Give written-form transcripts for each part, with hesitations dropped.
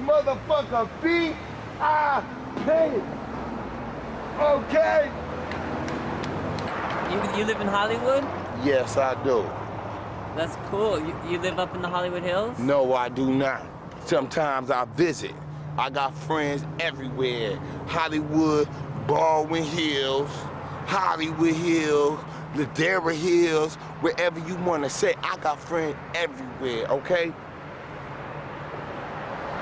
motherfucker VIP. Okay? You live in Hollywood? Yes, I do. That's cool. You live up in the Hollywood Hills? No, I do not. Sometimes I visit. I got friends everywhere. Hollywood, Baldwin Hills, Hollywood Hills, Ladera Hills, wherever you want to say. I got friends everywhere, okay?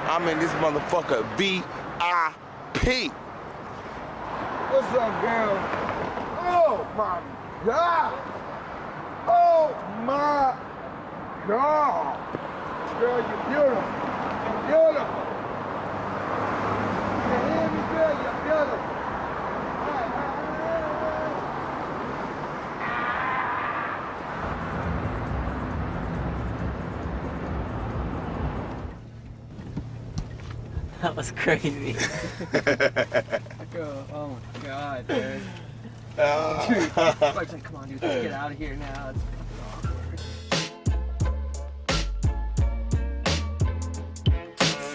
I'm in this motherfucker VIP. What's up, girl? Oh, my God. Oh, my God. Girl, you're beautiful. You're beautiful. You hear me, girl? You're beautiful. That was crazy. Girl, oh my God, dude. Dude, like, come on, dude, let's get out of here now. It's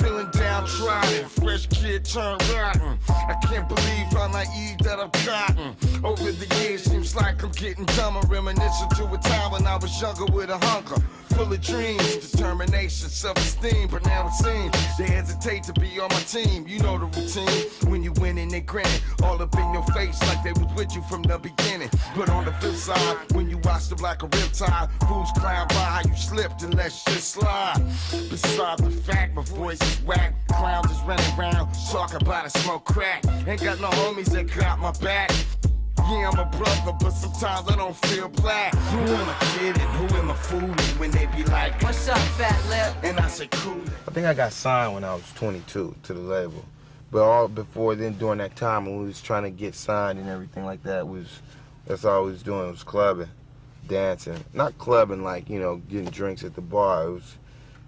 Feeling downtrodden, fresh kid turned rotten. I can't believe how naive that I've gotten. Over the years, seems like I'm getting dumber. Reminiscing to a time when I was younger with a hunger. Full of dreams, determination, self-esteem. But now it seems they hesitate to be on my team. You know the routine. When you win and they grinning, all up in your face like they was with you from the beginning. But on the flip side, when you watch them like a riptide, fools clown by how you slipped and let shit slide. Besides the fact my voice is whack, clowns just running around talking about a smoke crack. Ain't got no homies that got my back. Yeah, I'm a brother, but sometimes I don't feel black. Who am I kidding? Who am I fooling? When they be like, what's up, Fatlip? And I say, cool. I think I got signed when I was 22 to the label. But all before then, during that time when we was trying to get signed and everything like that, that's all we was doing was clubbing, dancing. Not clubbing like, you know, getting drinks at the bar.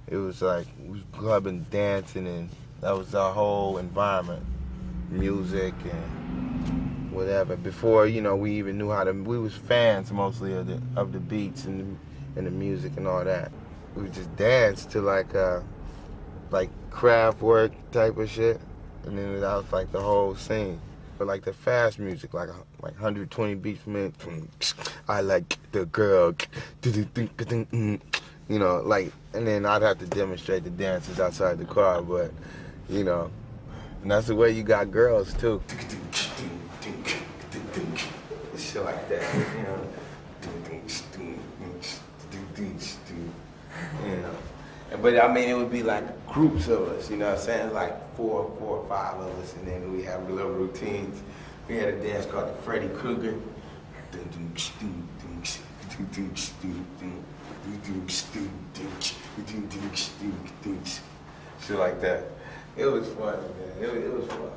It was like, we was clubbing, dancing, and that was our whole environment. Music and whatever. Before, you know, we even knew how to, we was fans mostly of the beats and the music and all that. We would just dance to like craft work type of shit. And then that was like the whole scene. But like the fast music, like 120 beats per minute. I like the girl, you know, like, and then I'd have to demonstrate the dances outside the car, but, you know, and that's the way you got girls too. Shit like that, you know. You know. But I mean, it would be like groups of us, you know what I'm saying? Like four or five of us, and then we have little routines. We had a dance called the Freddy Krueger. Shit like that. It was fun, man. It was fun.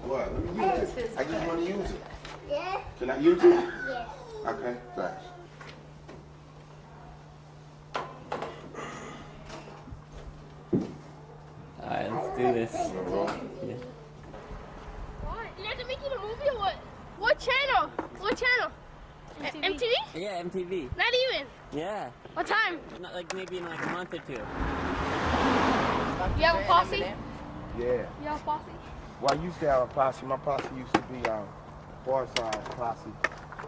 What? Let me use it. I just want to use it. Yeah. Can I use it? Yeah. Okay, thanks. Alright, let's do this. What? You guys are making a movie or what? What channel? What channel? MTV? Yeah, MTV. Not even. Yeah. What time? Not like maybe in like a month or two. You have a posse? Yeah. You have a posse? Well, I used to have a posse. My posse used to be Far Side Posse.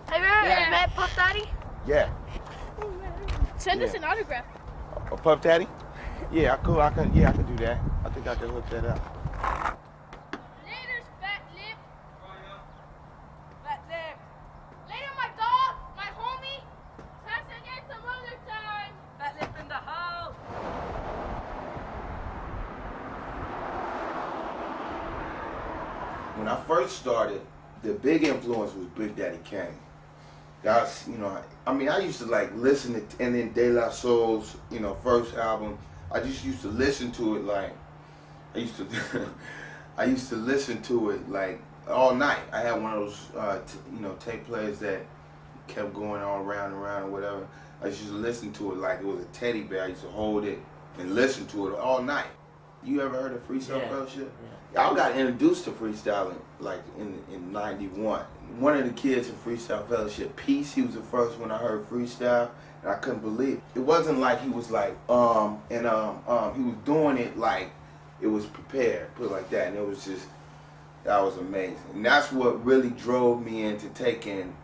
Have you ever met Puff Daddy? Yeah. Send us an autograph. A Puff Daddy? Yeah, I can do that. I think I can hook that up. Later, Fatlip. Fatlip. Later, my dog, my homie. Try again some other time. Fatlip in the house. When I first started, the big influence was Big Daddy Kane. That's, you know, I mean, I used to like listen to, and then De La Soul's, you know, first album, I just used to listen to it like, I used to listen to it like all night. I had one of those, you know, tape players that kept going all around and around or whatever. I used to listen to it like it was a teddy bear. I used to hold it and listen to it all night. You ever heard of Freestyle Yeah. Fellowship? Yeah. I got introduced to freestyling like in '91. One of the kids in Freestyle Fellowship, Peace, he was the first one I heard freestyle, and I couldn't believe it. It wasn't like he was like he was doing it like it was prepared, put it like that, and it was just, that was amazing. And that's what really drove me into taking,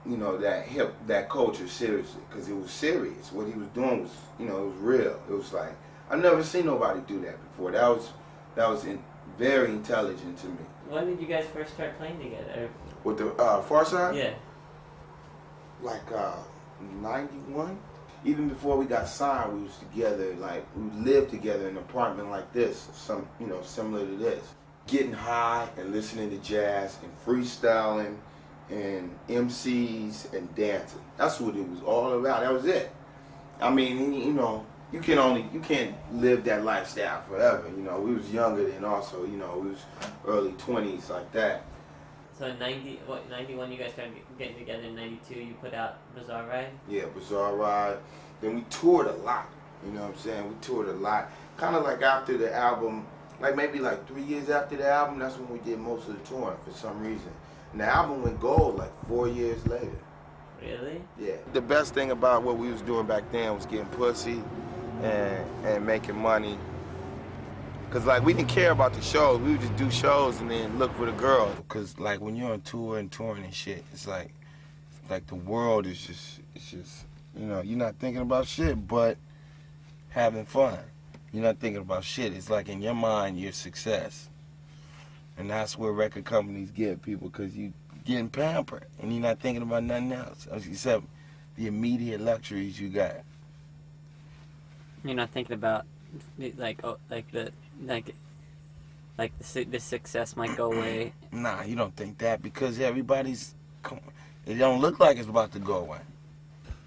you know, that culture seriously, because it was serious. What he was doing was, you know, it was real. It was like, I've never seen nobody do that before. That was very intelligent to me. When did you guys first start playing together? With the Far Side? Yeah. Like 91. Even before we got signed, we was together. Like, we lived together in an apartment like this, you know, similar to this. Getting high and listening to jazz and freestyling and MCs and dancing. That's what it was all about. That was it. I mean, you know, you can't live that lifestyle forever. You know, we was younger then also, you know, we was early 20s like that. So in 91 you guys started getting together. In 92 you put out Bizarre Ride? Yeah, Bizarre Ride. Then we toured a lot, you know what I'm saying? We toured a lot. Kind of like after the album, like maybe like 3 years after the album, that's when we did most of the touring for some reason. And the album went gold like 4 years later. Really? Yeah. The best thing about what we was doing back then was getting pussy and making money. Cause like we didn't care about the shows. We would just do shows and then look for the girls. Cause like when you're on tour and touring and shit, it's like the world is just, you know, you're not thinking about shit but having fun. You're not thinking about shit. It's like in your mind, you're success. And that's where record companies get people, because you getting pampered and you're not thinking about nothing else except the immediate luxuries you got. You're not thinking about the success might go away. Nah, you don't think that, because everybody's, it don't look like it's about to go away.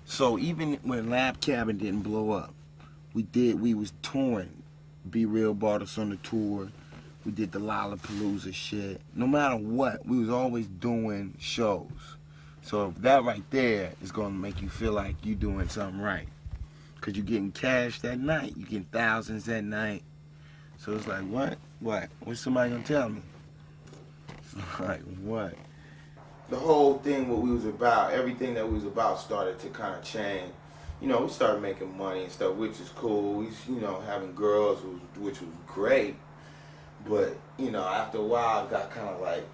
So even when Lab Cabin didn't blow up, we was touring. Be Real brought us on the tour. We did the Lollapalooza shit. No matter what, we was always doing shows. So that right there is gonna make you feel like you doing something right. Cause you're getting cash that night. You're getting thousands that night. So it's like, what? What's somebody gonna tell me? It's like, what? The whole thing, what we was about, everything that we was about started to kind of change. You know, we started making money and stuff, which is cool. We, you know, having girls, which was great. But, you know, after a while, it got kind of like,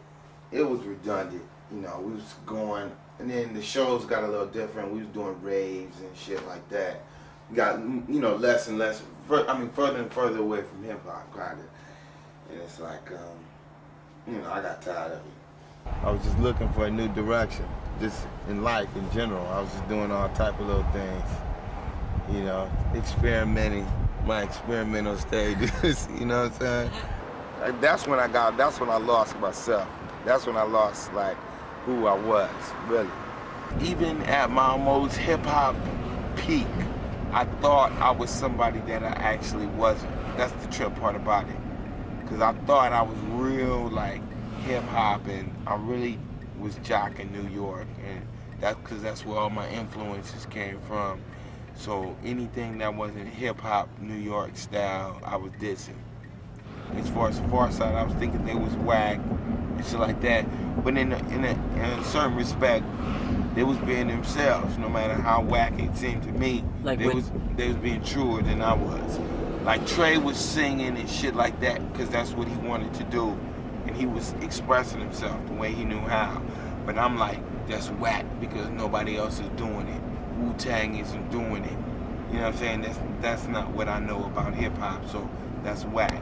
it was redundant. You know, we was going, and then the shows got a little different. We was doing raves and shit like that. Got, you know, less and less, further and further away from hip-hop, kind of. And it's like, you know, I got tired of it. I was just looking for a new direction, just in life in general. I was just doing all type of little things, you know, experimenting, my experimental stages, you know what I'm saying? Like, that's when I lost myself. That's when I lost, like, who I was, really. Even at my most hip-hop peak, I thought I was somebody that I actually wasn't. That's the trip part about it. Because I thought I was real, like, hip-hop, and I really was jocking New York. And that's because that's where all my influences came from. So anything that wasn't hip-hop, New York style, I was dissing. As far as the Far Side, I was thinking they was whack and shit like that. But in a certain respect, they was being themselves, no matter how whack it seemed to me. Like they was being truer than I was. Like Trey was singing and shit like that because that's what he wanted to do, and he was expressing himself the way he knew how. But I'm like, that's whack because nobody else is doing it. Wu-Tang isn't doing it. You know what I'm saying? That's not what I know about hip hop, so that's whack.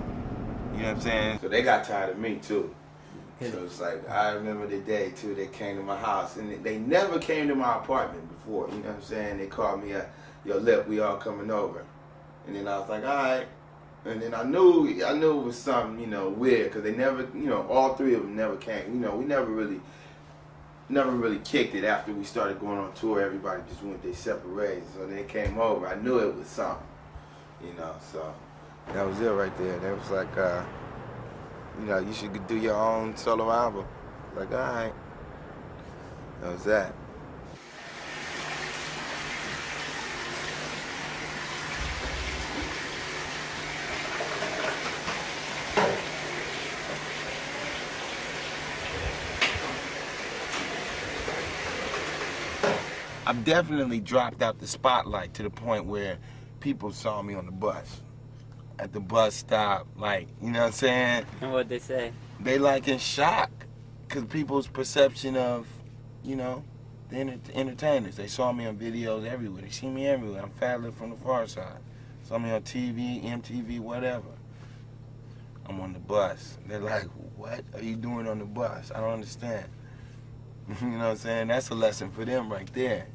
You know what I'm saying? So they got tired of me too. So it's like, I remember the day too, they came to my house, and they never came to my apartment before, you know what I'm saying? They called me up, yo, Lip, we all coming over. And then I was like, all right. And then I knew it was something, you know, weird, because they never, you know, all three of them never came. You know, we never really kicked it after we started going on tour. Everybody just went their separate ways. So they came over. I knew it was something, you know, so that was it right there. That was like, you know, you should do your own solo album. Like, all right. That was that. I've definitely dropped out the spotlight to the point where people saw me on the bus, at the bus stop, like, you know what I'm saying? And what'd they say? They like in shock, because people's perception of, you know, the entertainers. They saw me on videos everywhere. They see me everywhere. I'm Fatlip from the Far Side. Saw me on TV, MTV, whatever. I'm on the bus. They're like, what are you doing on the bus? I don't understand. You know what I'm saying? That's a lesson for them right there.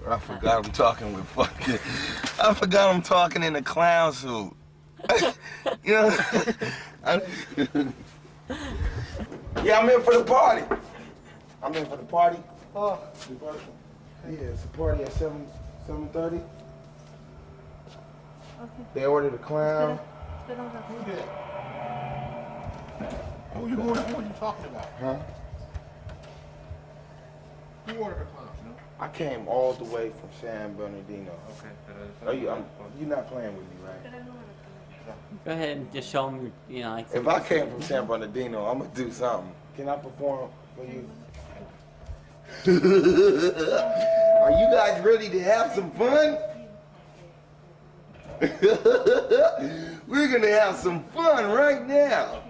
I forgot I'm talking with fucking, I forgot I'm talking in a clown suit. You know? Yeah, I'm in for the party. I'm in for the party. Oh, yeah, it's a party at 7:30. Okay. They ordered a clown. Who did? Who are you talking about? Huh? Who ordered the clown, you know? I came all the way from San Bernardino. Okay. You're not playing with me, right? Go ahead and just show them, you know, like. If I came from San Bernardino, I'm gonna do something. Can I perform for you? Are you guys ready to have some fun? We're gonna have some fun right now.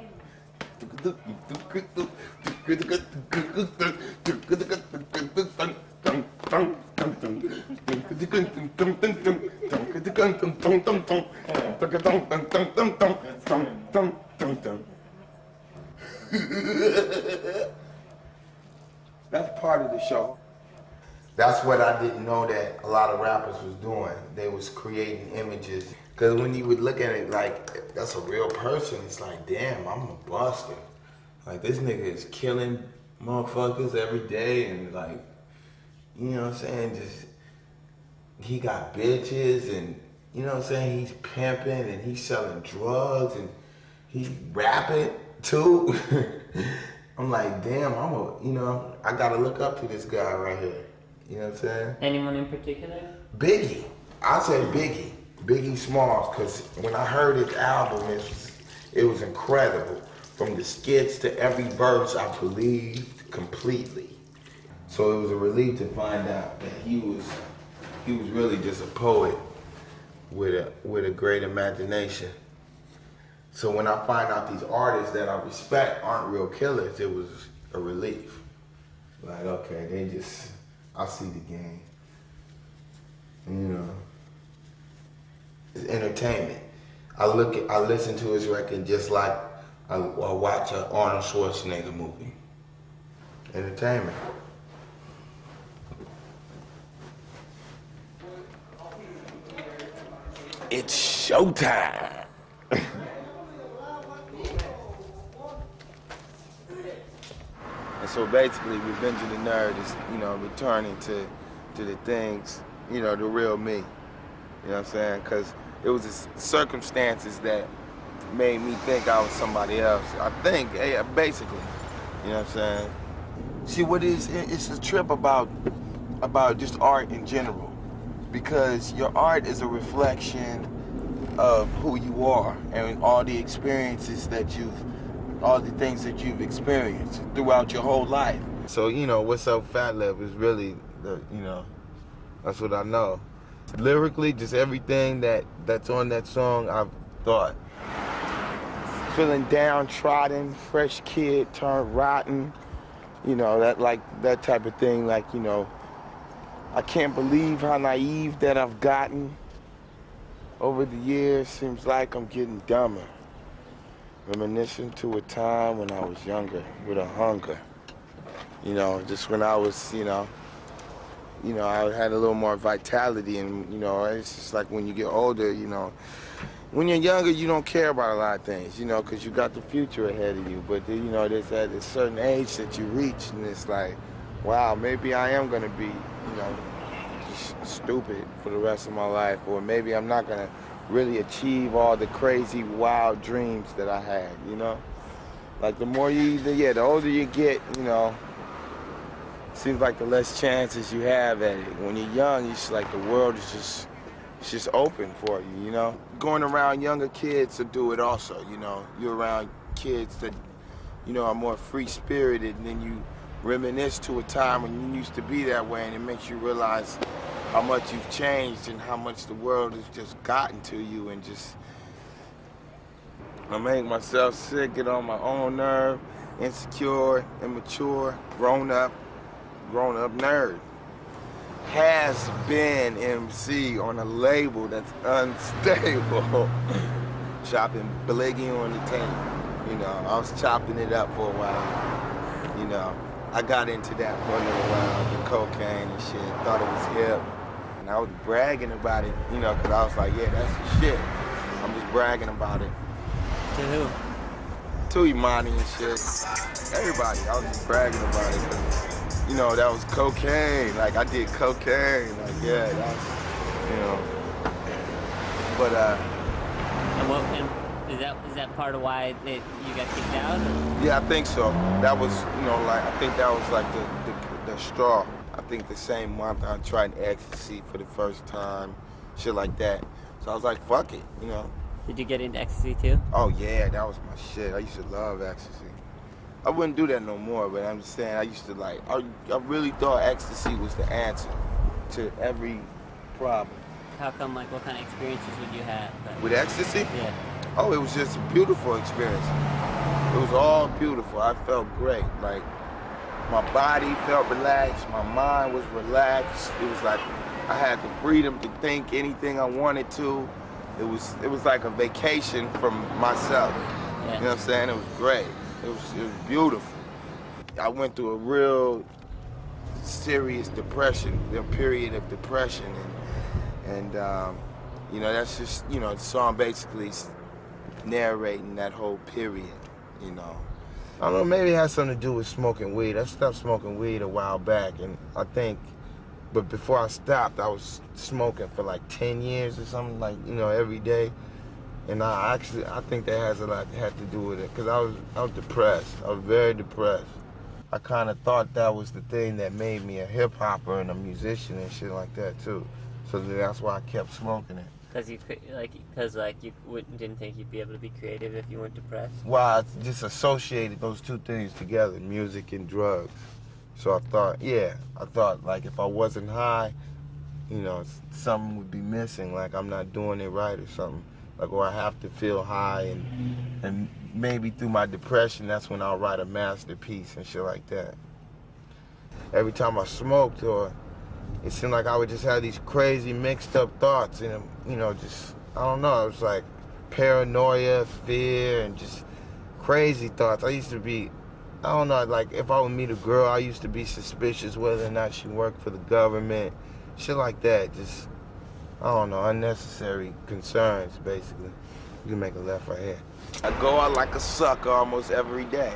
That's part of the show. That's what I didn't know that a lot of rappers was doing. They was creating images. Because when you would look at it like, that's a real person, it's like, damn, I'm a buster. Like, this nigga is killing motherfuckers every day and like, you know what I'm saying, just, he got bitches and, you know what I'm saying, he's pimping and he's selling drugs and he's rapping too. I'm like, damn, you know, I gotta look up to this guy right here. You know what I'm saying? Anyone in particular? Biggie. I say Biggie. Biggie Smalls, because when I heard his album, it was incredible. From the skits to every verse, I believed completely. So it was a relief to find out that he was really just a poet with a great imagination. So when I find out these artists that I respect aren't real killers, it was a relief. Like, okay, I see the game. You know, it's entertainment. I listen to his record just like I watch an Arnold Schwarzenegger movie. Entertainment. It's showtime. And so basically, Revenge of the Nerd is, you know, returning to the things, you know, the real me. You know what I'm saying? Because it was the circumstances that made me think I was somebody else. I think, basically, you know what I'm saying? See, it's a trip about just art in general. Because your art is a reflection of who you are and all the experiences all the things that you've experienced throughout your whole life. So, you know, What's Up Fatlip is really, you know, that's what I know. Lyrically, just everything that's on that song, I've thought. Feeling downtrodden, fresh kid turned rotten, you know, that type of thing, like, you know, I can't believe how naive that I've gotten over the years. Seems like I'm getting dumber. Reminiscing to a time when I was younger with a hunger. You know, just when I was, you know, I had a little more vitality and, you know, it's just like when you get older, you know, when you're younger, you don't care about a lot of things, you know, because you got the future ahead of you. But, you know, there's at a certain age that you reach and it's like, wow, maybe I am going to be, you know, stupid for the rest of my life, or maybe I'm not going to really achieve all the crazy, wild dreams that I had, you know? Like, the older you get, you know, seems like the less chances you have at it. When you're young, it's like the world is just open for you, you know? Going around younger kids to do it also, you know? You're around kids that, you know, are more free-spirited, and then you reminisce to a time when you used to be that way, and it makes you realize how much you've changed and how much the world has just gotten to you, and just I make myself sick, get on my own nerve, insecure, immature, grown up nerd. Has been MC on a label that's unstable. Chopping Bliggy on the tape. You know, I was chopping it up for a while. You know, I got into that for a little while, the cocaine and shit. Thought it was hip. And I was bragging about it, you know, because I was like, yeah, that's the shit. I'm just bragging about it. To who? To Imani and shit. Everybody, I was just bragging about it. 'Cause, you know, that was cocaine. Like, I did cocaine. Like, yeah, that's, you know. But, And is that part of why you got kicked out? yeah, I think so. That was, you know, like, I think that was like the straw. I think the same month I tried ecstasy for the first time, shit like that. So I was like, fuck it, you know. Did you get into ecstasy too? Oh yeah, that was my shit. I used to love ecstasy. I wouldn't do that no more, but I'm just saying I used to like, I really thought ecstasy was the answer to every problem. How come, like, what kind of experiences would you have? With ecstasy? Yeah. Oh, it was just a beautiful experience. It was all beautiful. I felt great. Like, my body felt relaxed, my mind was relaxed. It was like I had the freedom to think anything I wanted to. It was like a vacation from myself. Yeah. You know what I'm saying? It was great. It was beautiful. I went through a real serious depression, a period of depression, and you know, that's just, you know, the song basically narrating that whole period, you know. I don't know, maybe it has something to do with smoking weed. I stopped smoking weed a while back, and I think, but before I stopped, I was smoking for like 10 years or something, like, you know, every day. And I think that had to do with it, because I was depressed. I was very depressed. I kind of thought that was the thing that made me a hip hopper and a musician and shit like that too. So that's why I kept smoking it. Because you didn't think you'd be able to be creative if you weren't depressed? Well, I just associated those two things together, music and drugs. So I thought like if I wasn't high, you know, something would be missing, like I'm not doing it right or something. Like, or I have to feel high, and maybe through my depression, that's when I'll write a masterpiece and shit like that. Every time I smoked, or it seemed like I would just have these crazy mixed up thoughts, and, you know, just, I don't know, it was like paranoia, fear, and just crazy thoughts. I used to be, I don't know, like if I would meet a girl, I used to be suspicious whether or not she worked for the government, shit like that. Just, I don't know, unnecessary concerns, basically. You can make a left right here. I go out like a sucker almost every day.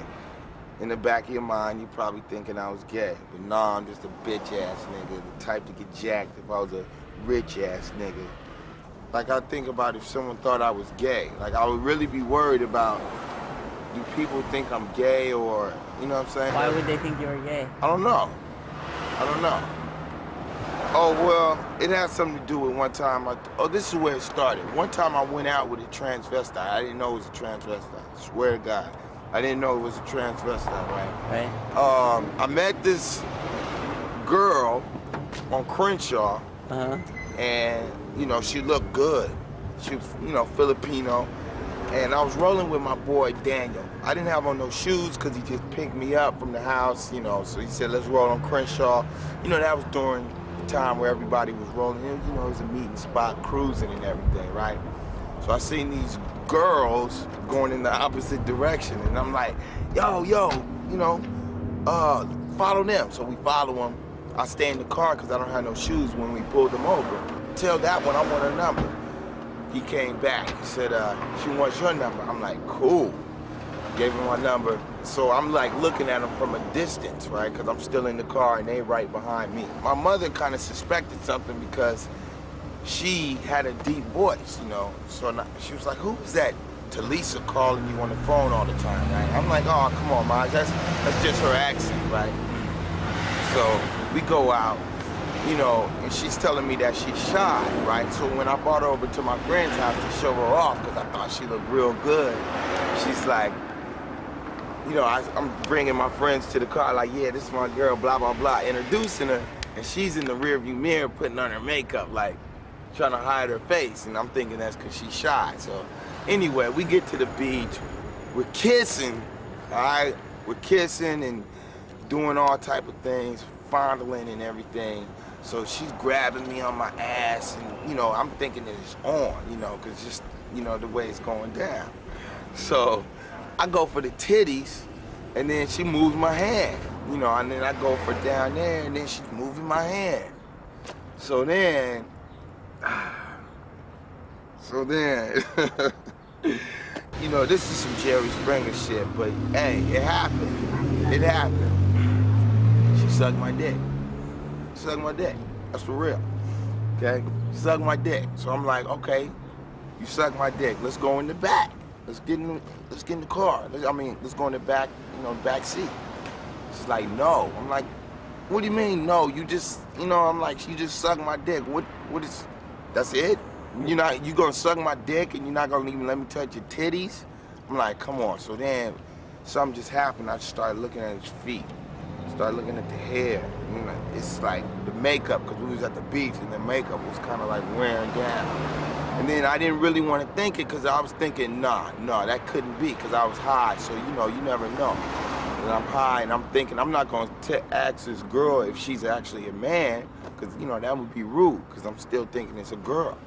In the back of your mind, you're probably thinking I was gay. But nah, I'm just a bitch-ass nigga, the type to get jacked if I was a rich-ass nigga. Like, I think about if someone thought I was gay. Like, I would really be worried about, do people think I'm gay, or, you know what I'm saying? Why would they think you were gay? I don't know. Oh, well, it has something to do with one time, this is where it started. One time I went out with a transvestite. I didn't know it was a transvestite, I swear to God. I didn't know it was a transvestite, right? Right. I met this girl on Crenshaw, and, you know, she looked good. She was, you know, Filipino, and I was rolling with my boy Daniel. I didn't have on no shoes because he just picked me up from the house, you know, so he said, let's roll on Crenshaw. You know, that was during time where everybody was rolling. You know, it was a meeting spot, cruising and everything, right? So I seen these girls going in the opposite direction, and I'm like, yo, you know, follow them. So we follow them. I stay in the car because I don't have no shoes when we pulled them over. Tell that one I want her number. He came back. He said, she wants your number. I'm like, cool. Gave him my number. So I'm like looking at him from a distance, right? Because I'm still in the car and they right behind me. My mother kind of suspected something because she had a deep voice, you know. So she was like, who is that Talisa calling you on the phone all the time, right? I'm like, oh, come on, Maj, that's just her accent, right? So we go out, you know, and she's telling me that she's shy, right? So when I brought her over to my friend's house to show her off, because I thought she looked real good, she's like, you know, I'm bringing my friends to the car, like, yeah, this is my girl, blah, blah, blah, introducing her, and she's in the rearview mirror putting on her makeup, like, trying to hide her face, and I'm thinking that's because she's shy. So anyway, we get to the beach, we're kissing, all right? We're kissing and doing all type of things, fondling and everything. So she's grabbing me on my ass, and, you know, I'm thinking that it's on, you know, because just, you know, the way it's going down. So I go for the titties, and then she moves my hand, you know, and then I go for down there, and then she's moving my hand. So then, you know, this is some Jerry Springer shit, but hey, it happened. It happened. She sucked my dick. Sucked my dick. That's for real. Okay? Sucked my dick. So I'm like, okay, you sucked my dick. Let's go in the back. Let's get in the car. Let's go in the back, you know, back seat. She's like, no. I'm like, what do you mean, no? You just, you know, I'm like, she just sucked my dick. What is, that's it? You gonna suck my dick and you're not gonna even let me touch your titties? I'm like, come on. So then something just happened. I just started looking at his feet. Started looking at the hair. You know, it's like the makeup, because we was at the beach and the makeup was kind of like wearing down. And then I didn't really want to think it, because I was thinking, nah, that couldn't be, because I was high. So, you know, you never know. And I'm high and I'm thinking I'm not going to ask this girl if she's actually a man, because, you know, that would be rude, because I'm still thinking it's a girl.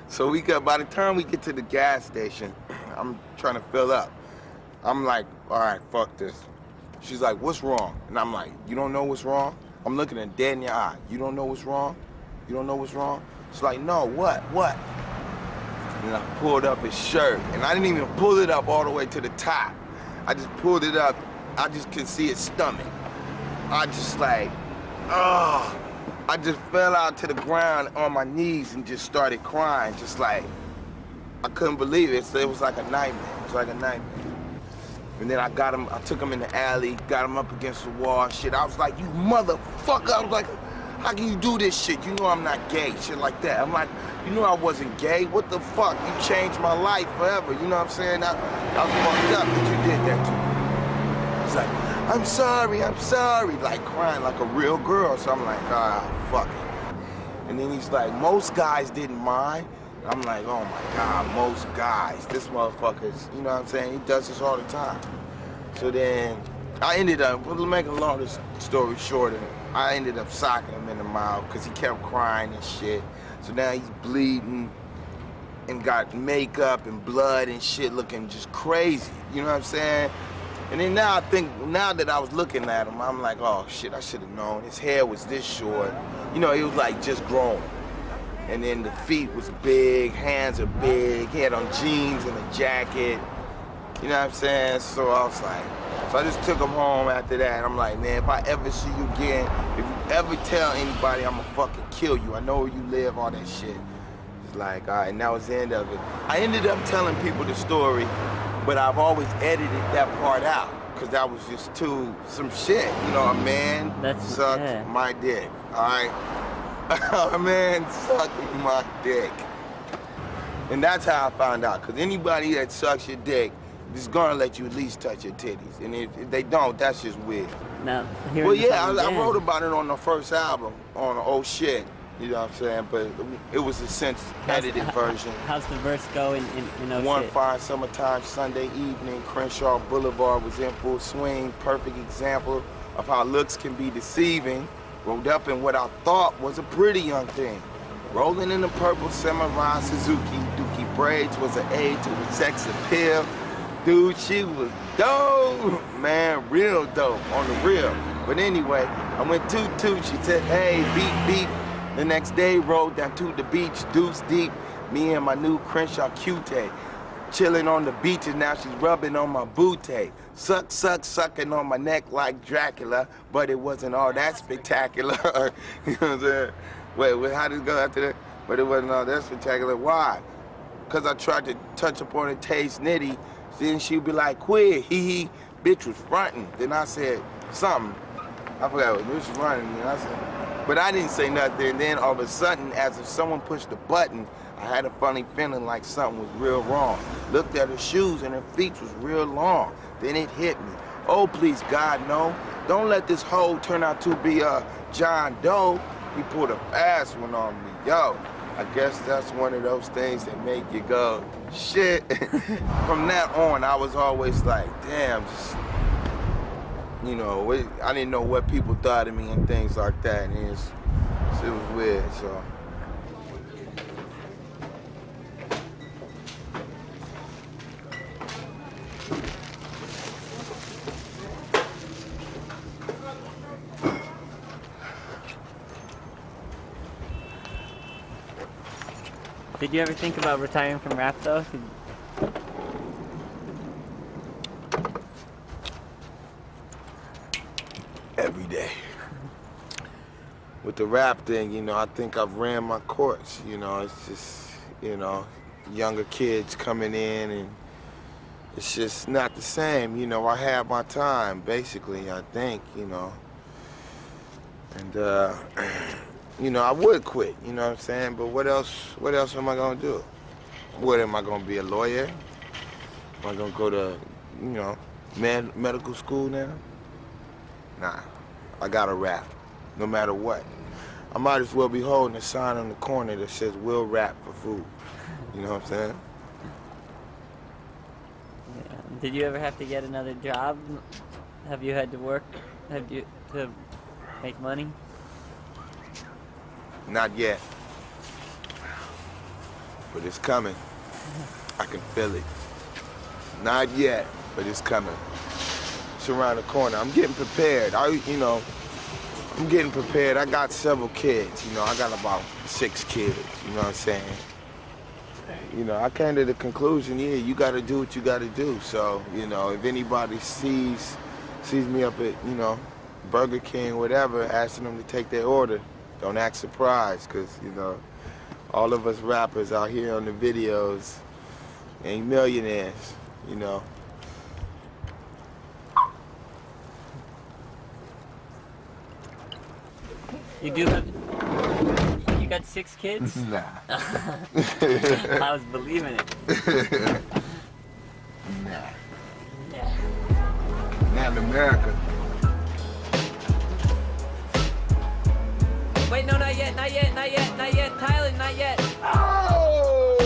So by the time we get to the gas station, I'm trying to fill up. I'm like, all right, fuck this. She's like, what's wrong? And I'm like, you don't know what's wrong? I'm looking at dead in your eye. You don't know what's wrong? You don't know what's wrong? She's like, no, what? And I pulled up his shirt, and I didn't even pull it up all the way to the top. I just pulled it up. I just could see his stomach. I just like, oh. I just fell out to the ground on my knees and just started crying, just like, I couldn't believe it. So it was like a nightmare. It was like a nightmare. And then I took him in the alley, got him up against the wall, shit. I was like, you motherfucker. I was like, how can you do this shit? You know I'm not gay, shit like that. I'm like, you know I wasn't gay. What the fuck? You changed my life forever. You know what I'm saying? I was fucked up that you did that to me. It's like, I'm sorry, like crying like a real girl. So I'm like, fuck it. And then he's like, most guys didn't mind. I'm like, oh my God, most guys. This motherfucker's, you know what I'm saying? He does this all the time. So then I ended up, to make a long story shorter, I ended up socking him in the mouth because he kept crying and shit. So now he's bleeding and got makeup and blood and shit looking just crazy. You know what I'm saying? And then now that I was looking at him, I'm like, oh shit, I should have known. His hair was this short. You know, he was like just growing. And then the feet was big, hands are big. He had on jeans and a jacket. You know what I'm saying? So I was like, so I just took him home after that. I'm like, man, if I ever see you again, if you ever tell anybody, I'm gonna fucking kill you. I know where you live, all that shit. It's like, all right, and that was the end of it. I ended up telling people the story, but I've always edited that part out, because that was just some shit. You know, a man sucked my dick, all right? A man sucked my dick. And that's how I found out, because anybody that sucks your dick is gonna let you at least touch your titties. And if they don't, that's just weird. Now, well, yeah, I wrote about it on the first album, on Oh Shit. You know what I'm saying? But it was a since edited version. How's the verse go in Oh One Shit? fine summertime Sunday evening, Crenshaw Boulevard was in full swing. Perfect example of how looks can be deceiving. Rolled up in what I thought was a pretty young thing. Rolling in a purple Samurai Suzuki. Dookie braids was an aid to the sex appeal. Dude, she was dope, man, real dope, on the real. But anyway, I went toot-toot, she said, hey, beep, beep. The next day, rode down to the beach, deuce deep. Me and my new Crenshaw Q-Tay. Chilling on the beach, and now she's rubbing on my booty. Sucking on my neck like Dracula, but it wasn't all that spectacular. You know what I'm saying? Wait, how did it go after that? But it wasn't all that spectacular. Why? Because I tried to touch upon a taste nitty. Then she'd be like, quit, hee, bitch was fronting. Then I said something. I forgot what bitch was running. And I said, but I didn't say nothing. And then all of a sudden, as if someone pushed the button, I had a funny feeling like something was real wrong. Looked at her shoes and her feet was real long. Then it hit me. Oh, please, God, no. Don't let this hoe turn out to be John Doe. He pulled a fast one on me. Yo, I guess that's one of those things that make you go, shit. From that on, I was always like, damn, just, you know, I didn't know what people thought of me and things like that. And it was weird, so. Did you ever think about retiring from rap though? Every day. With the rap thing, you know, I think I've ran my course. You know, it's just, you know, younger kids coming in and it's just not the same. You know, I had my time, basically, I think, you know. And, you know, I would quit, you know what I'm saying? But what else am I gonna do? What, am I gonna be a lawyer? Am I gonna go to, you know, medical school now? Nah, I gotta rap, no matter what. I might as well be holding a sign on the corner that says, "We'll rap for food." You know what I'm saying? Yeah. Did you ever have to get another job? Have you had to work? Have you to make money? Not yet, but it's coming. I can feel it. Not yet, but it's coming. It's around the corner. I'm getting prepared. I'm getting prepared. I got several kids. You know, I got about 6 kids. You know what I'm saying? You know, I came to the conclusion, yeah, you got to do what you got to do. So, you know, if anybody sees me up at, you know, Burger King, whatever, asking them to take their order, don't act surprised, because, you know, all of us rappers out here on the videos ain't millionaires, you know. You do have... You got 6 kids? Nah. I was believing it. Nah. Yeah. Not in America. Wait, no, not yet, not yet, not yet, not yet. Tyler, not yet. Oh!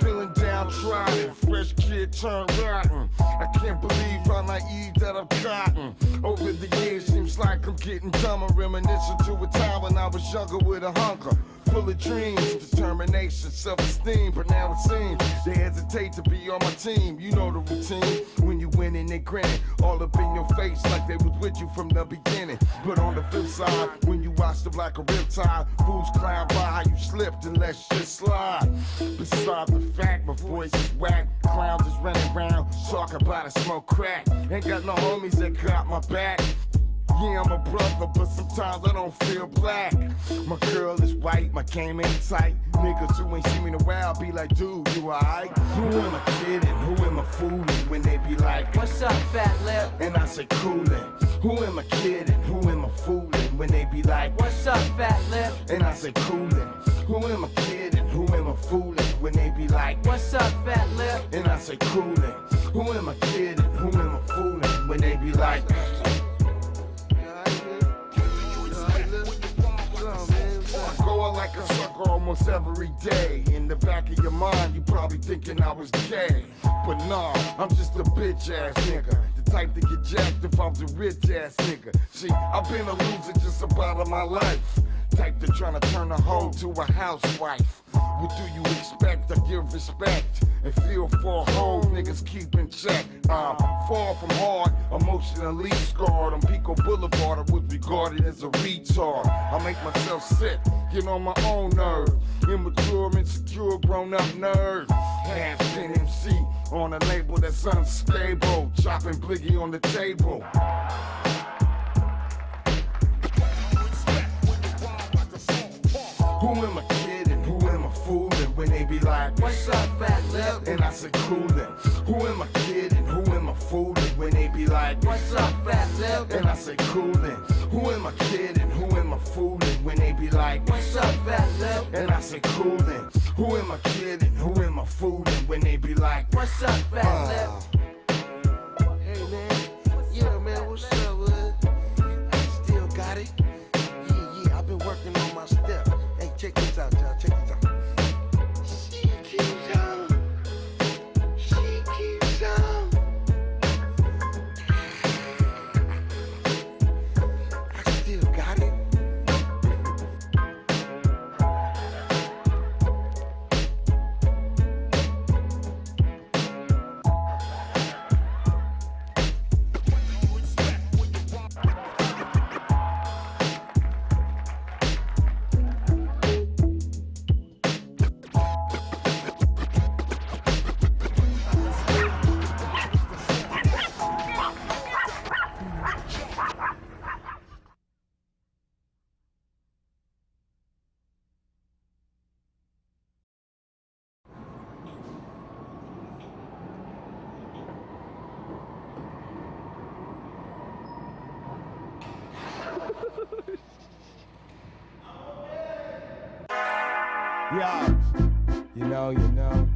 Feeling downtrodden, fresh kid turned rotten. I can't believe how naive that I've gotten. Over the years, seems like I'm getting dumber. Reminiscing to a time when I was younger with a hunger. Full of dreams, determination, self-esteem. But now it seems they hesitate to be on my team. You know the routine. When you win and they grinning all up in your face like they was with you from the beginning. But on the flip side, when you watch them like a riptide, fools clown by how you slipped and let shit slide. Beside the fact, my voice is whack. Clowns is running around talking about a smoke crack. Ain't got no homies that got my back. Yeah, I'm a brother, but sometimes I don't feel black. My girl is white, my game ain't tight. Niggas who ain't seen me in a while be like, dude, you alright? Who am I kidding? Who am I fooling? When they be like, What's up, Fatlip? and I say coolin'. Who am I kidding? Who am I fooling? When they be like, What's up, Fatlip? and I say coolin'. Who am I kidding? Who am I fooling? When they be like, What's up, Fatlip? and I say coolin'. Who am I kidding? Who am I fooling? When they be like, going like a sucker almost every day. In the back of your mind, you probably thinking I was gay. But nah, I'm just a bitch ass nigga. The type to get jacked if I was a rich ass nigga. See, I've been a loser just about all my life. Type to tryna turn a hoe to a housewife. What do you expect? I give respect and feel for a hoe niggas keep in check. I'm far from hard, emotionally scarred. On Pico Boulevard, I was regarded as a retard. I make myself sick, get on my own nerve. Immature, insecure, grown up nerd. Half-spin MC on a label that's unstable. Chopping Bliggy on the table. Who am I kidding? Who am I fooling? When they be like, What's up, Fatlip? and I say coolin'. Who am I kidding? Who am I fooling? When they be like, What's up, Fatlip? and I say coolin'. Who am I kidding? Who am I fooling? When they be like, What's up, Fatlip? and I say coolin'. Who am I kidding? Who am I fooling? When they be like, What's up, Fatlip? Yeah. You know, you know,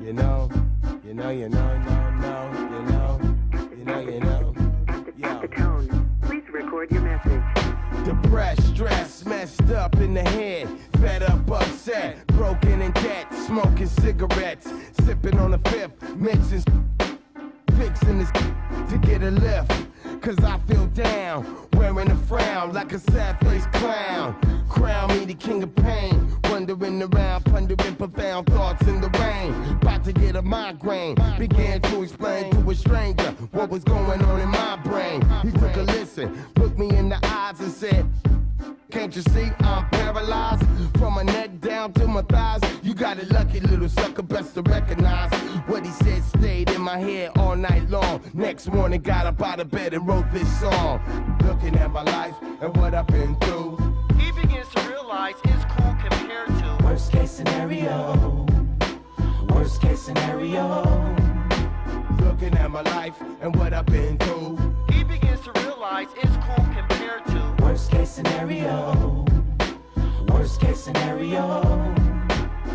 you know, you know, you know, you know, you know, you know. At the tone, please record your message. Depressed, stressed, messed up in the head, fed up, upset, broken in debt, smoking cigarettes, sipping on the fifth, mixing, fixing this to get a lift. Cause I feel down, wearing a frown like a sad-faced clown. Crown me the king of pain, wandering around, pondering profound thoughts in the rain. About to get a migraine, began to explain to a stranger what was going on in my brain. He took a listen, looked me in the eyes and said, can't you see I'm paralyzed? From my neck down to my thighs. You got a lucky little sucker, best to recognize. What he said stayed in my head all night long. Next morning got up out of bed and wrote this song. Looking at my life and what I've been through, He begins to realize it's cool compared to worst case scenario. Worst case scenario. looking at my life and what I've been through. He begins to realize it's cool compared to Worst case scenario. Worst case scenario.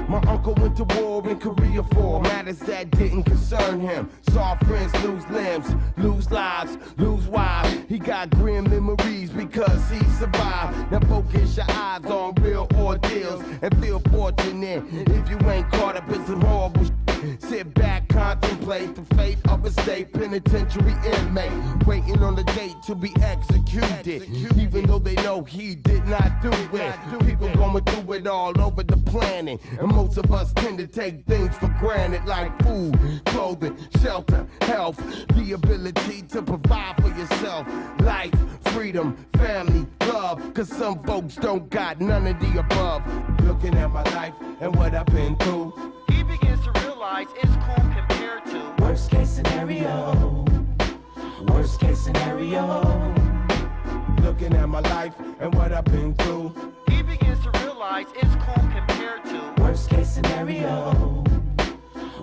My uncle went to war in Korea for matters that didn't concern him. Saw friends lose limbs, lose lives, lose wives. He got grim memories because he survived. Now focus your eyes on real ordeals and feel fortunate if you ain't caught up in some horrible shit. Sit back, contemplate the fate of a state penitentiary inmate, waiting on the date to be executed. Even though they know he did not do it. People going through it all over the planet, and most of us tend to take things for granted, like food, clothing, shelter, health, the ability to provide for yourself, life, freedom, family, love. Cause some folks don't got none of the above. Looking at my life and what I've been through, He begins to realize it's cool compared to Worst case scenario. Worst case scenario. looking at my life and what I've been through. He begins to realize it's cool compared to Worst case scenario.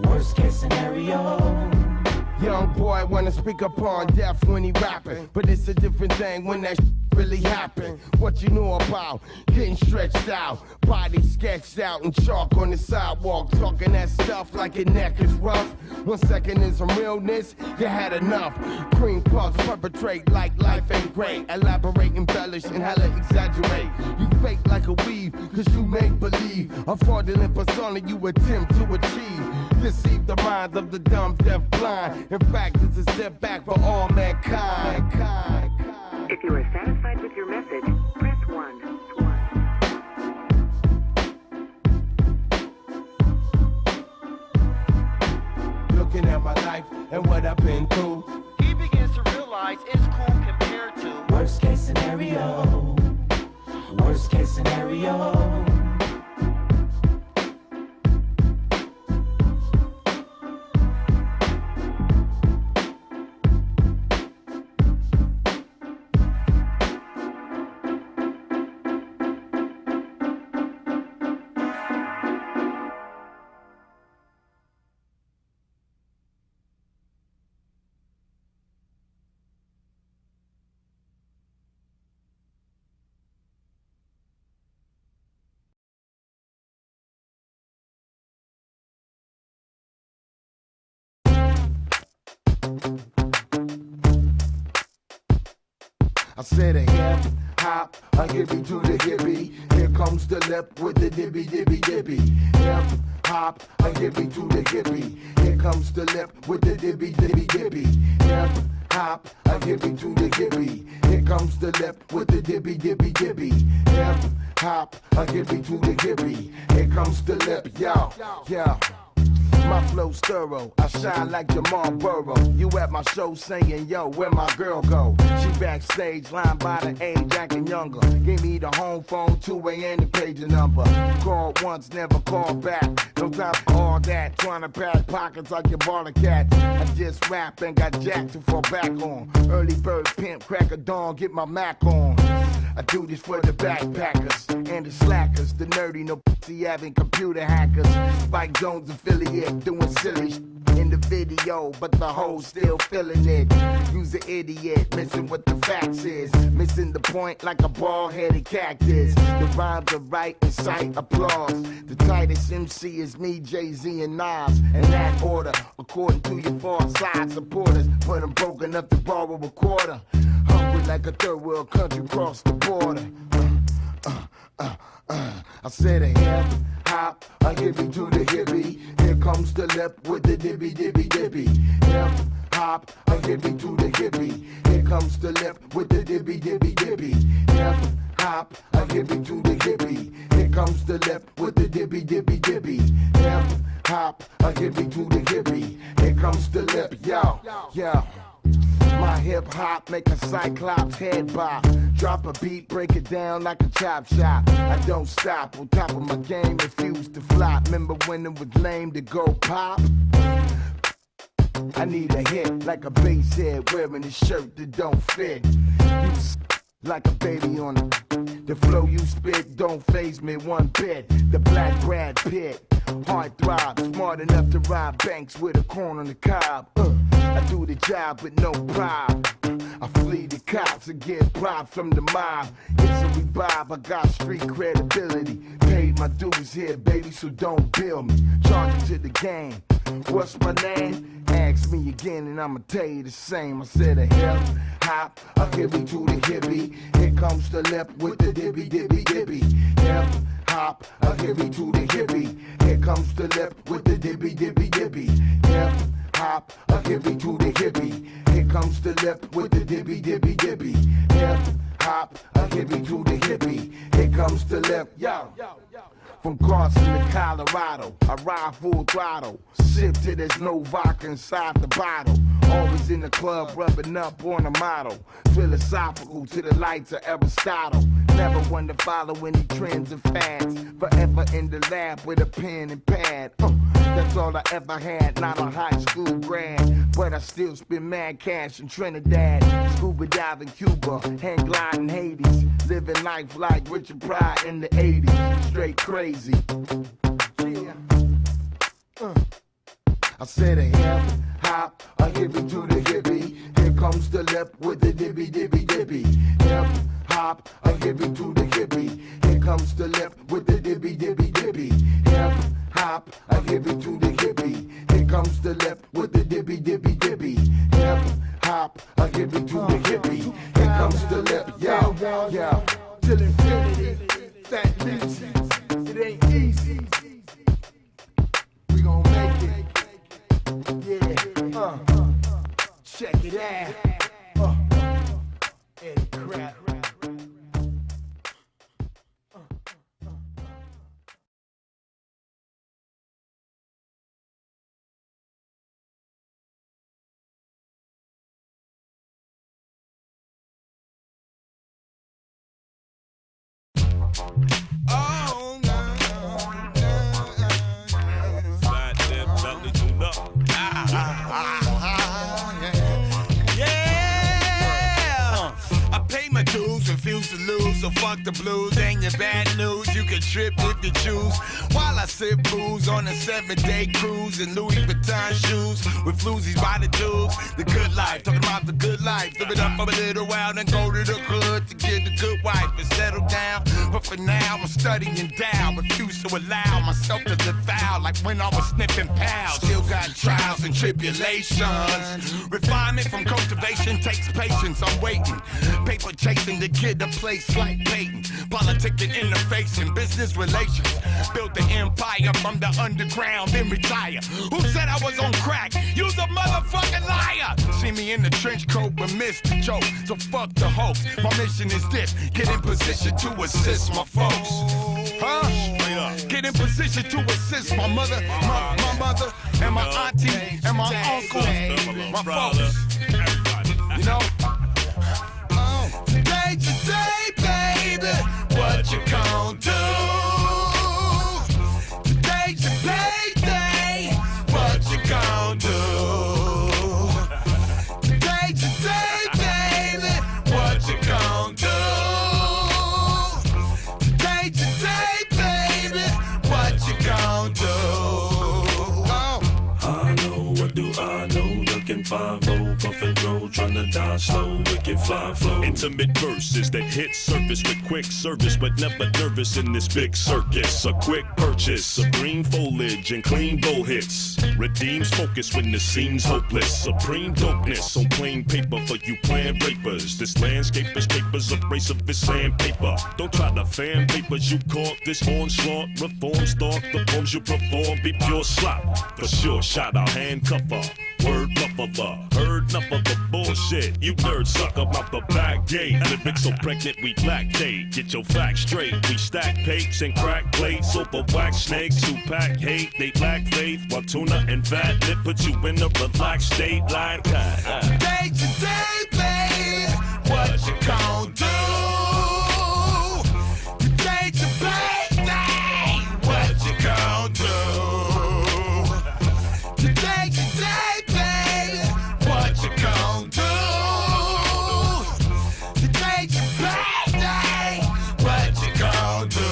Worst case scenario. Young boy wanna speak upon death when he rapping, but it's a different thing when that really happened. What you know about getting stretched out, body sketched out and chalk on the sidewalk, talking that stuff like your neck is rough. 1 second is some realness, you had enough. Cream puffs perpetrate like life ain't great, elaborate, embellish, and hella exaggerate. You fake like a weave, cause you make believe a fraudulent persona you attempt to achieve. Deceive the minds of the dumb, deaf, blind. In fact, it's a step back for all mankind. If you are satisfied with your message, press 1. Looking at my life and what I've been through. He begins to realize it's cool compared to Worst case scenario. Worst case scenario. I said a hip hop, a hippie to the hippie. Here comes the lip with the dibby dibby dibby. Hip hop, a hippie to the hippie. Here comes the lip with the dibby dibby dibby. Hip hop, a hippie to the hippie. Here comes the lip with the dibby dibby dibby. Hip hop, a hippie to the hippie. Here comes the lip, yo, yo. My flow's thorough, I shine like Jamal Burrow. You at my show saying, yo, where my girl go? She backstage, lying by the age, acting younger. Gave me the home phone, 2 a.m. to page a number. Called once, never called back. No time for all that, trying to pack pockets like your baller cat. I just rap and got jacked to fall back on. Early bird pimp, crack of dawn, get my Mac on. I do this for the backpackers and the slackers, the nerdy, no pussy having computer hackers. Spike Jones affiliate doing silly in the the video, but the hoe still feeling it. You's an idiot, missing what the facts is. Missing the point like a bald-headed cactus. The rhymes are right in sight, applause. The tightest MC is me, Jay-Z, and Nas. In that order, according to your far side supporters. But I'm broke enough to borrow a quarter. Hungry like a third world country cross the border. I said a hip hop, a hippie to the hippie. Here comes the lip with the dibby dibby dibby. Hip hop, a hippie to the hippie. Here comes the lip with the dibby dibby dibby. Hip hop, a hippie to the hippie. Here comes the lip with the dibby dibby dibby. Hip hop, a hippie to the hippie. Here comes the lip, yo, yo. My hip hop make a cyclops head bop. Drop a beat, break it down like a chop shop. I don't stop, on top of my game, refuse to flop. Remember when it was lame to go pop? I need a hit like a bass head wearing a shirt that don't fit. You like a baby on the flow you spit don't faze me one bit. The black Brad Pitt, heart throb, smart enough to rob banks with a corn on the cob. I do the job with no bribe. I flee the cops and get bribed from the mob. It's a revive, I got street credibility. Paid my dues here, baby, so don't bill me. Charge it to the game. What's my name? Ask me again and I'ma tell you the same. I said a hip hop, a hippie to the hippie. Here comes the lip with the dibby dibby dibby. Hip hop, a hippie to the hippie. Here comes the lip with the dibby dibby dibby. Hip hop, a hippie to the hippie. Here comes the lip with the dibby dibby dibby. Hip hop, a hippie to the hippie. Here comes the lip, yo. From Carson to Colorado, I ride full throttle. Sip till there's no vodka inside the bottle. Always in the club, rubbing up on a model. Philosophical to the lights of Aristotle. Never one to follow any trends or fads. Forever in the lab with a pen and pad. That's all I ever had, not a high school grad. But I still spend mad cash in Trinidad. Scuba diving Cuba, hang gliding Hades. Living life like Richard Pryor in the 80s. Straight crazy. Yeah. I said a hip hop, a hippie to the hippie. Here comes the lip with the dibby dibby dibby. Hip hop, a hippie to the hippie. Here comes the lip with the dibby dibby dibby. Hip hop, a hippie to the hippie. Here comes the lip with the dibby dibby dibby. Hip hop, a hippie to the hippie. Here comes the lip, yo, yo. Till infinity, Fatlip, it ain't easy. We gon' make it. Yeah, check it out. Eddie Crap. Oh, no, Fatlip, belly tuned up. yeah. I pay my dues, refuse to lose, so fuck the blues. Ain't your bad news, you can trip if you choose. While I sip booze on a 7-day cruise in Louis Vuitton shoes with floozies by the tubes. The good life, talking about the good life. Live it up for a little while, then go to the hood to get a good wife and settle down. But for now, I'm studying down, refuse to allow myself to defile like when I was sniffing pals. Still got trials and tribulations. Refinement from cultivation takes patience. I'm waiting, paper chasing to get a place like Peyton. Politicking, interfacing, business relations. Built the empire from the underground, then retire. Who said I was on crack? You's a motherfucking liar. See me in the trench coat but missed the joke, so fuck the hoax. My mission is this: get in position to assist my folks. Huh? Get in position to assist my mother, my mother, and my auntie, and my uncle, my folks. You know? Today, baby, what you gon' do? Today's your payday, what you gon' do? Today, baby, what you gon' do? Today, baby, what you gon' do? I know what do wanna die slow, wicked fly flow. Intimate verses that hit surface with quick service, but never nervous in this big circus. A quick purchase of green foliage and clean bow hits. Redeems focus when the scene's hopeless. Supreme dopeness on plain paper for you plan rapers. This landscape is papers, abrasive as sandpaper. Don't try to fan papers, you caught this onslaught. Reform start, the forms you perform be pure slop. For sure, shot out handcuffer. Word muffler, heard enough of the bullshit. You nerd sucker out the back gate. Lyrics so pregnant we lactate. Get your facts straight. We stack papes and crack plates over wax snakes who pack hate. They lack faith while tuna and Fatlip put you in a relaxed state like that. Day to day, baby, what you gon' do? Day to day, what you gon' do? Day to day, baby, what you gon' do? Day to day, what you gon' do?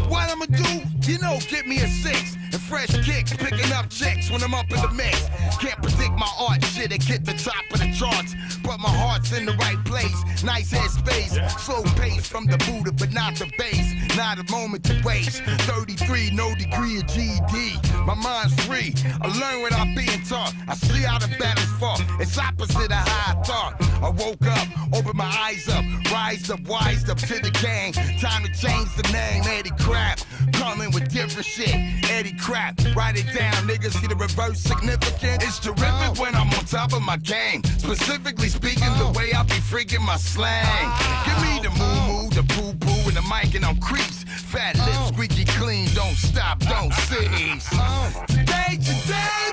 What I'ma do? You know, get me a 6 and fresh kicks, picking up chicks when I'm up in the mix. Can't predict my art shit and get the top of the charts, but my heart's in the right place. Nice head space, slow pace from the Buddha, but not the bass. Not a moment to waste. 33, no degree of GED. My mind's free. I learn without being taught. I see how the battle's fought. It's opposite of how I thought. I woke up, opened my eyes up, rised up, wised up to the gang. Time to change the name, Eddie Crap. Coming with different shit, Eddie Crap. Write it down, niggas see the reverse significant. It's terrific when I'm on top of my game. Specifically speaking, the way I be freaking my slang. Give me the moo-moo, the poo-poo, and the mic and I'm creeps. Fat lips, squeaky clean, don't stop, don't cease. Day to day.